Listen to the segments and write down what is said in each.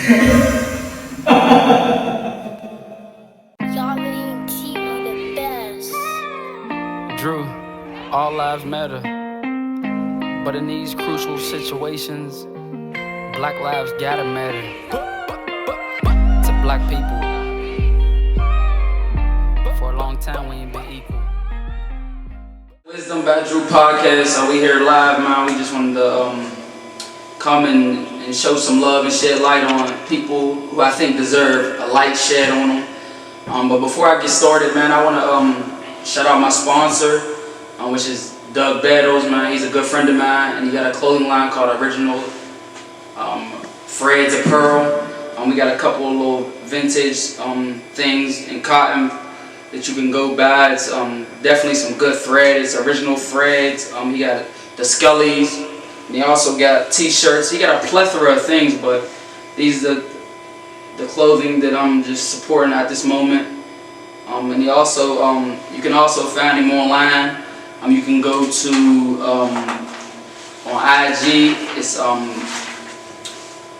Y'all letting TV the best. Drew, all lives matter, but in these crucial situations, black lives gotta matter. To black people, for a long time we ain't been equal. Wisdom by Drew podcast. So we here live, man. We just wanted to come and show some love and shed light on people who I think deserve a light shed on them. But before I get started, man, I want to shout out my sponsor, which is Doug Battles, man. He's a good friend of mine, and he got a clothing line called Original Threads of Pearl. We got a couple of little vintage things in cotton that you can go buy. It's definitely some good thread. It's original threads. He got the Scullies, and he also got t-shirts. He got a plethora of things, but these are the clothing that I'm just supporting at this moment. And he also, you can also find him online. You can go to on IG. It's on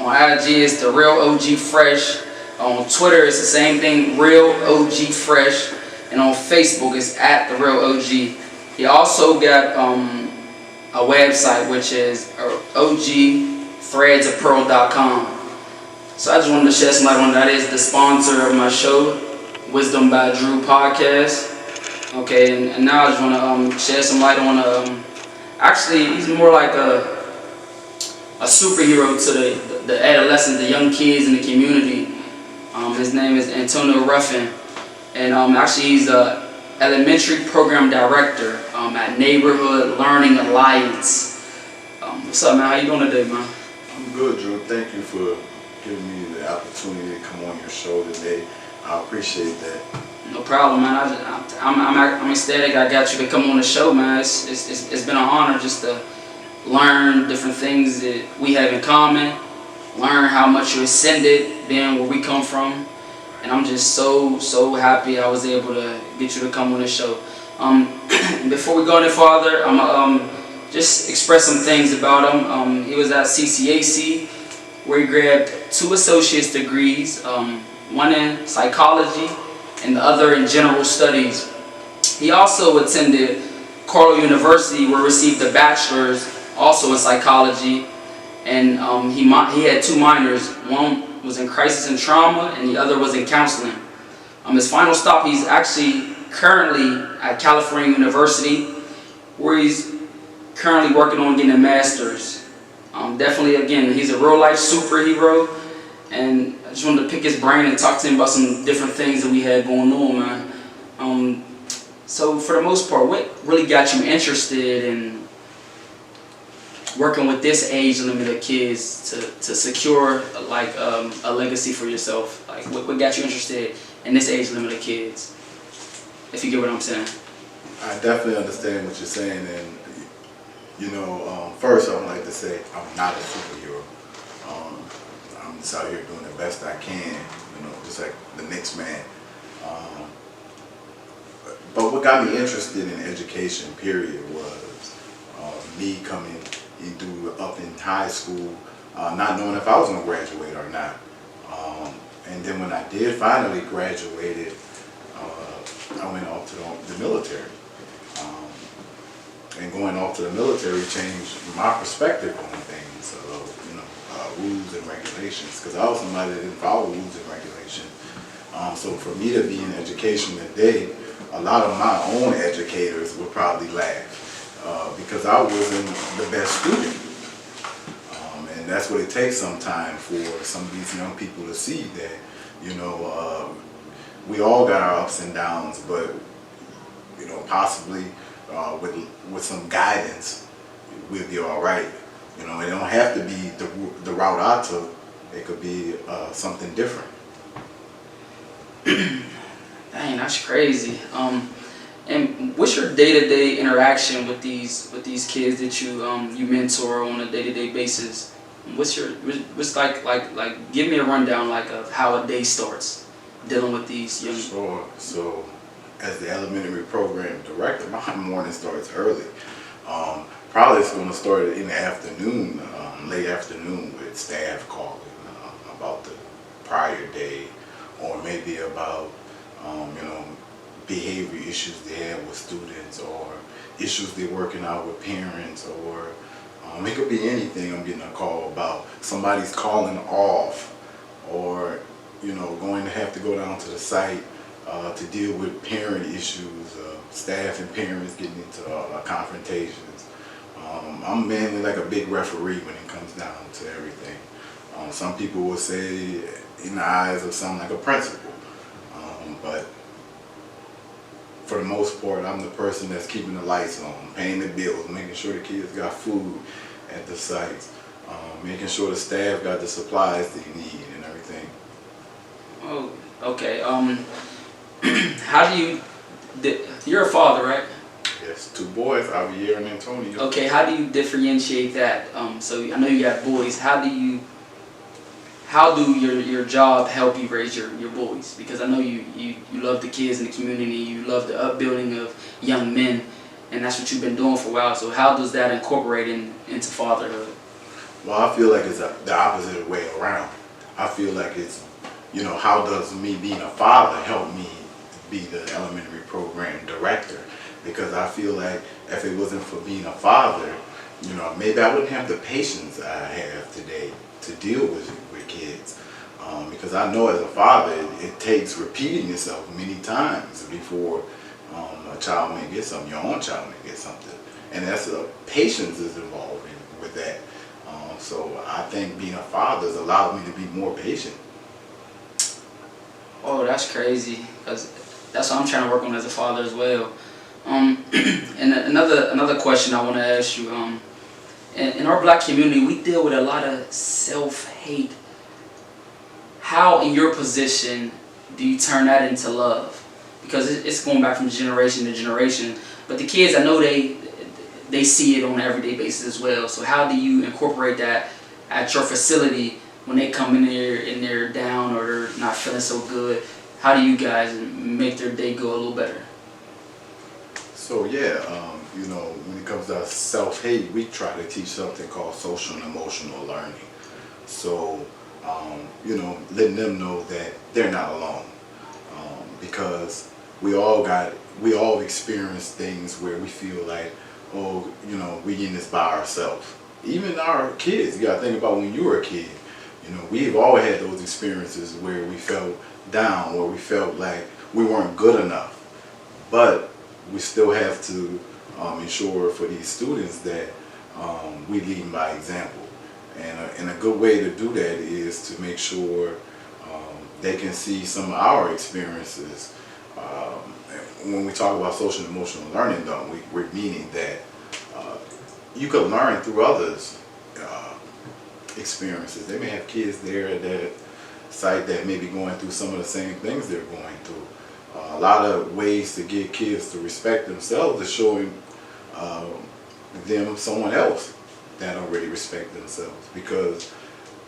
IG it's the Real OG Fresh. On Twitter it's the same thing, Real OG Fresh, and on Facebook it's at the Real OG. He also got a website which is ogthreadsofpearl.com. So I just wanted to shed some light on that. Is the sponsor of my show, Wisdom by Drew podcast. Okay, and now I just want to shed some light on actually he's more like a superhero to the adolescents, the young kids in the community. His name is Antonio Ruffin, and actually he's a elementary program director at Neighborhood Learning Alliance. What's up, man? How you doing today, man? I'm good, Drew. Thank you for giving me the opportunity to come on your show today. I appreciate that. No problem, man. I'm ecstatic I got you to come on the show, man. It's been an honor just to learn different things that we have in common, learn how much you ascended, being where we come from, and I'm just so happy I was able to get you to come on the show. Before we go any farther, I'm gonna just express some things about him. He was at CCAC, where he grabbed 2 associate's degrees, one in psychology and the other in general studies. He also attended Carlow University, where he received a bachelor's also in psychology, and he had 2 minors. One was in crisis and trauma, and the other was in counseling. His final stop, he's actually currently at California University, where he's currently working on getting a master's. Definitely, again, he's a real life superhero, and I just wanted to pick his brain and talk to him about some different things that we had going on, man. So for the most part, what really got you interested in working with this age limit of kids to secure like a legacy for yourself? Like what got you interested in this age limit of kids, if you get what I'm saying? I definitely understand what you're saying, and first I would like to say I'm not a superhero. I'm just out here doing the best I can, just like the next man. But what got me interested in education, period, was me coming up in high school, not knowing if I was going to graduate or not. And then when I did finally graduated, I went off to the military. And going off to the military changed my perspective on things, rules and regulations, because I was somebody that didn't follow rules and regulations. So for me to be in education today, a lot of my own educators would probably laugh because I wasn't the best student. And that's what it takes sometimes for some of these young people to see that, we all got our ups and downs, but, possibly with some guidance, we'll be all right. It don't have to be the route I took. It could be something different. Dang, that's crazy. And what's your day-to-day interaction with these kids that you mentor on a day-to-day basis? What's like give me a rundown of how a day starts dealing with these young. Sure. So as the elementary program director, my morning starts early. Probably it's going to start in the afternoon, late afternoon, with staff calling about the prior day, or maybe about behavior issues they have with students, or issues they're working out with parents, or it could be anything. I'm getting a call about somebody's calling off, or going to have to go down to the site to deal with parent issues, staff and parents getting into confrontations. I'm mainly like a big referee when it comes down to everything. Some people will say in the eyes of some like a principal, but for the most part, I'm the person that's keeping the lights on, paying the bills, making sure the kids got food at the sites, making sure the staff got the supplies they need and everything. Oh, okay. How do you? You're a father, right? Yes, 2 boys, Javier and Antonio. Okay. How do you differentiate that? So I know you got boys. How do your job help you raise your boys? Because I know you love the kids in the community, you love the upbuilding of young men, and that's what you've been doing for a while. So how does that incorporate into fatherhood? Well, I feel like it's the opposite way around. I feel like it's, how does me being a father help me be the elementary program director? Because I feel like if it wasn't for being a father, maybe I wouldn't have the patience I have today to deal with kids. Because I know as a father, it takes repeating yourself many times before a child may get something, your own child may get something. And that's patience is involved with that. So I think being a father has allowed me to be more patient. Oh, that's crazy. Because that's what I'm trying to work on as a father as well. And another question I want to ask you. In our black community, we deal with a lot of self-hate. How, in your position, do you turn that into love? Because it's going back from generation to generation. But the kids, I know they see it on an everyday basis as well. So how do you incorporate that at your facility when they come in there and they're down or they're not feeling so good? How do you guys make their day go a little better? So yeah, when it comes to self-hate, we try to teach something called social and emotional learning. So, letting them know that they're not alone. Because we all experience things where we feel like, we in this by ourselves. Even our kids, you gotta think about when you were a kid. We've all had those experiences where we felt down, where we felt like we weren't good enough. But we still have to ensure for these students that we lead them by example. And a good way to do that is to make sure they can see some of our experiences. When we talk about social and emotional learning, though, we're meaning that you could learn through others' experiences. They may have kids there at that site that may be going through some of the same things they're going through. A lot of ways to get kids to respect themselves is showing them someone else that already respect themselves. Because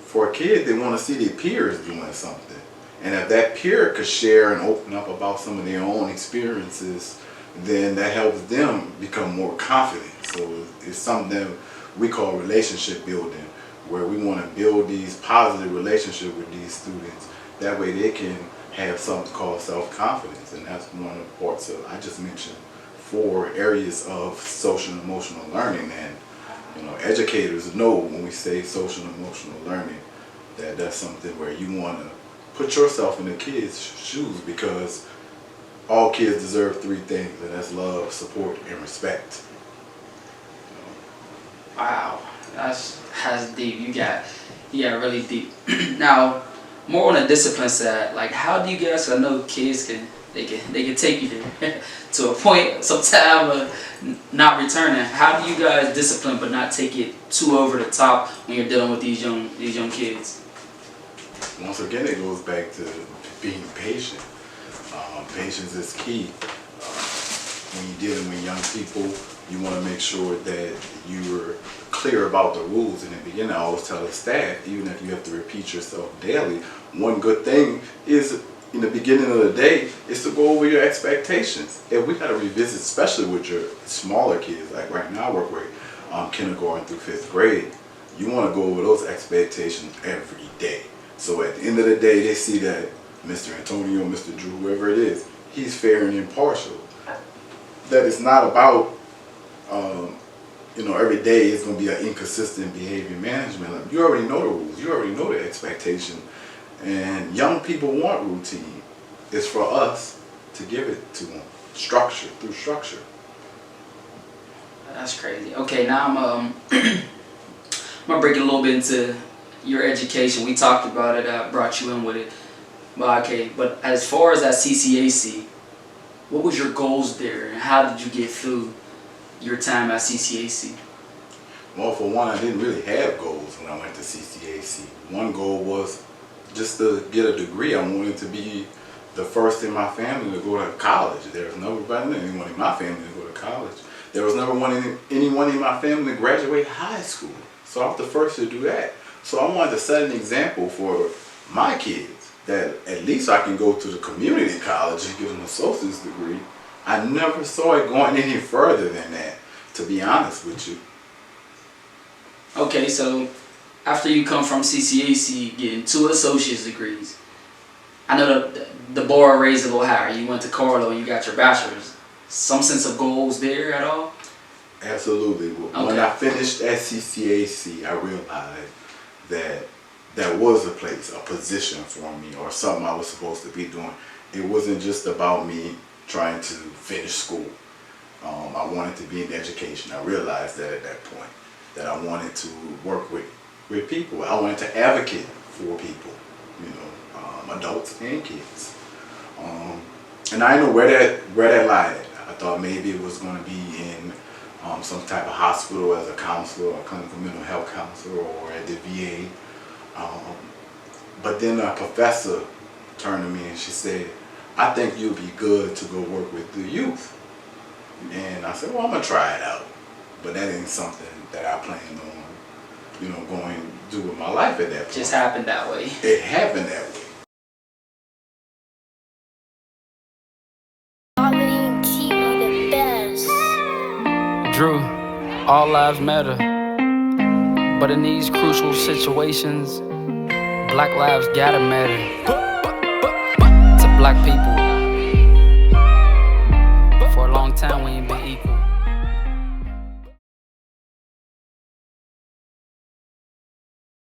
for a kid, they want to see their peers doing something. And if that peer could share and open up about some of their own experiences, then that helps them become more confident. So it's something we call relationship building, where we want to build these positive relationships with these students. That way they can have something called self-confidence, and that's one of the parts of, I just mentioned 4 areas of social and emotional learning. And educators know when we say social and emotional learning that that's something where you want to put yourself in the kids' shoes, because all kids deserve 3 things, and that's love, support, and respect. Wow, that's deep. You got really deep. Now, more on the discipline side, like how do you guys? 'Cause I know kids can take you there to a point sometime of not returning. How do you guys discipline but not take it too over the top when you're dealing with these young kids? Once again, it goes back to being patient. Patience is key. When you're dealing with young people, you want to make sure that you're clear about the rules in the beginning. I always tell the staff, even if you have to repeat yourself daily, one good thing is in the beginning of the day is to go over your expectations. If we got to revisit, especially with your smaller kids, like right now I work with kindergarten through 5th grade, you want to go over those expectations every day. So at the end of the day, they see that Mr. Antonio, Mr. Drew, whoever it is, he's fair and impartial. That it's not about, every day is going to be an inconsistent behavior management. Like, you already know the rules. You already know the expectation. And young people want routine. It's for us to give it to them. Through structure. That's crazy. Okay, now I'm gonna break it a little bit into your education. We talked about it. I brought you in with it. But as far as that CCAC, what was your goals there, and how did you get through your time at CCAC? Well, for one, I didn't really have goals when I went to CCAC. One goal was just to get a degree. I wanted to be the first in my family to go to college. There was never been anyone in my family to go to college. There was never anyone in my family to graduate high school. So I was the first to do that. So I wanted to set an example for my kids that at least I can go to the community college and get an associate's degree. I never saw it going any further than that, to be honest with you. Okay, so after you come from CCAC getting 2 associate's degrees, I know the bar raised a little higher. You went to Carlo and you got your bachelor's. Some sense of goals there at all? Absolutely. Okay. When I finished at CCAC, I realized that that was a place, a position for me, or something I was supposed to be doing. It wasn't just about me trying to finish school. I wanted to be in education. I realized that at that point, that I wanted to work with people. I wanted to advocate for people, adults and kids. And I didn't know where that lied at. I thought maybe it was going to be in some type of hospital as a counselor or a clinical mental health counselor or at the VA. But then a professor turned to me and she said, I think you'll be good to go work with the youth. And I said, well, I'm going to try it out. But that ain't something that I planned on, going to do with my life at that point. Just happened that way. It happened that way. The best. Drew, all lives matter. But in these crucial situations, black lives gotta matter. To black people,